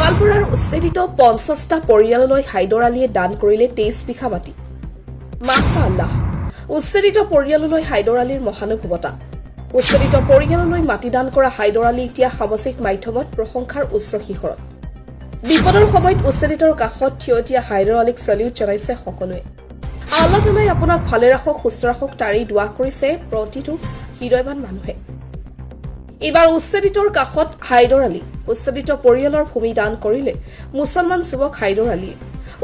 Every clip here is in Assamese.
গোৱালপাৰাৰ উচ্ছেদিত ৫০টা পৰিয়াললৈ হাইদৰ আলীয়ে দান কৰিলে ২৩ বিঘা মাটি। মাছাআল্লাহ, উচ্ছেদিত পৰিয়াললৈ হাইদৰ আলীৰ মহানুভৱতা। উচ্ছেদিত পৰিয়াললৈ মাটি দান কৰা হাইদৰ আলী এতিয়া সামাজিক মাধ্যমত প্ৰশংসাৰ উচ্চ শিখৰত। বিপদৰ সময়ত উচ্ছেদিতৰ কাষত থিয় দিয়া হাইদৰ আলীক চেলিউট জনাইছে সকলোৱে। আল্লাহ তাআলাই আপোনাক ভালে ৰাখক, সুস্থ ৰাখক, তাৰেই দোৱা কৰিছে প্ৰতিটো হৃদয়বান মানুহে। এইবাৰ উচ্ছেদিতৰ কাষত হাইদৰ আলী। উচ্ছেদিত পৰিয়ালৰ ভূমি দান কৰিলে মুছলমান যুৱক হাইদৰ আলীয়ে।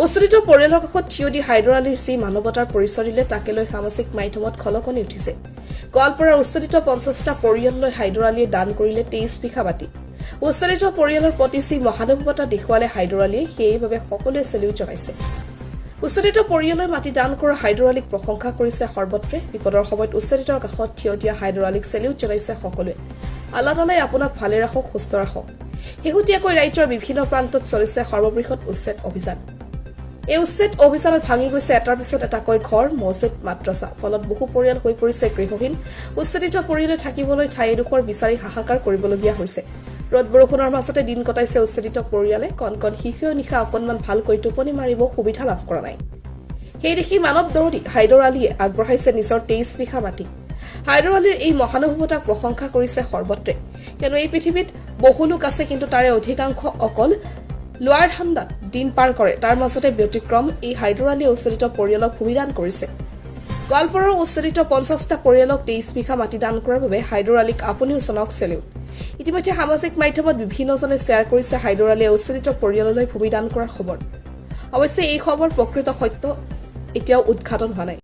উচ্ছেদিত পৰিয়ালৰ কাষত থিয় দি হাইদৰ আলীৰ যি মানৱতাৰ পৰিচয় দিলে তাকে লৈ সামাজিক মাধ্যমত খলকনি উঠিছে। গোৱালপাৰাৰ উচ্ছেদিত ৫০টা পৰিয়াললৈ হাইদৰ আলীয়ে দান কৰিলে ২৩ বিঘা মাটি। উচ্ছেদিত পৰিয়ালৰ প্ৰতি যি মহানুভৱতা দেখুৱালে হাইদৰ আলীয়ে, সেইবাবে সকলোৱে চেলিউট জনাইছে। উচ্ছেদিত পৰিয়ালৰ মাটি দান কৰা হাইদৰ আলীক প্ৰশংসা কৰিছে সৰ্বত্ৰে। বিপদৰ সময়ত উচ্ছেদিতৰ কাষত থিয় দিয়া হাইদৰ আলীক চেলিউট জনাইছে সকলোৱে। আল্লাহ তাআলাই আপোনাক ভালে ৰাখক, সুস্থ ৰাখক। শেহতীয়াকৈ ৰাজ্যৰ বিভিন্ন প্ৰান্তত চলিছে সৰ্ববৃহৎ উচ্ছেদ অভিযান। এই উচ্ছেদ অভিযানত ভাঙি গৈছে এটাৰ পিছত এটাকৈ ঘৰ, মছজিদ, মাদ্ৰাছা। ফলত বহু পৰিয়াল হৈ পৰিছে গৃহহীন। উচ্ছেদিত পৰিয়ালে থাকিবলৈ ঠাই এডোখৰ বিচাৰি হাহাকাৰ কৰিবলগীয়া হৈছে। ৰ'দ বৰষুণৰ মাজতে দিন কটাইছে উচ্ছেদিত পৰিয়ালে। কণ কণ শিশুৱে নিশা অকণমান ভালকৈ টোপনি মাৰিব সুবিধা লাভ কৰা নাই। সেই দেখি মানৱ দৰদী হাইদৰ আলীয়ে আগবঢ়াইছে নিজৰ ২৩ বিঘা মাটি। হাইদৰ আলীৰ এই মহানুভৱতাক প্ৰশংসা কৰিছে সৰ্বত্ৰে। কিয়নো এই পৃথিৱীত বহু লোক আছে, কিন্তু তাৰে অধিকাংশ অকল লোৱাৰ ধান্দাত দিন পাৰ কৰে। তাৰ মাজতে ব্যতিক্ৰম এই হাইদৰ আলীয়ে উচ্ছেদিত পৰিয়ালক ভূমিদান কৰিছে। গোৱালপাৰাৰ উচ্ছেদিত ৫০টা পৰিয়ালক ২৩ বিঘা মাটি দান কৰাৰ বাবে হাইদৰ আলীক আপুনিও জনাওক চেলিউট। ইতিমধ্যে সামাজিক মাধ্যমত বিভিন্নজনে শ্বেয়াৰ কৰিছে হাইদৰ আলীয়ে উচ্ছেদিত পৰিয়াললৈ ভূমিদান কৰাৰ খবৰ। অৱশ্যে এই খবৰ প্ৰকৃত সত্য এতিয়াও উদ্ঘাটন হোৱা নাই।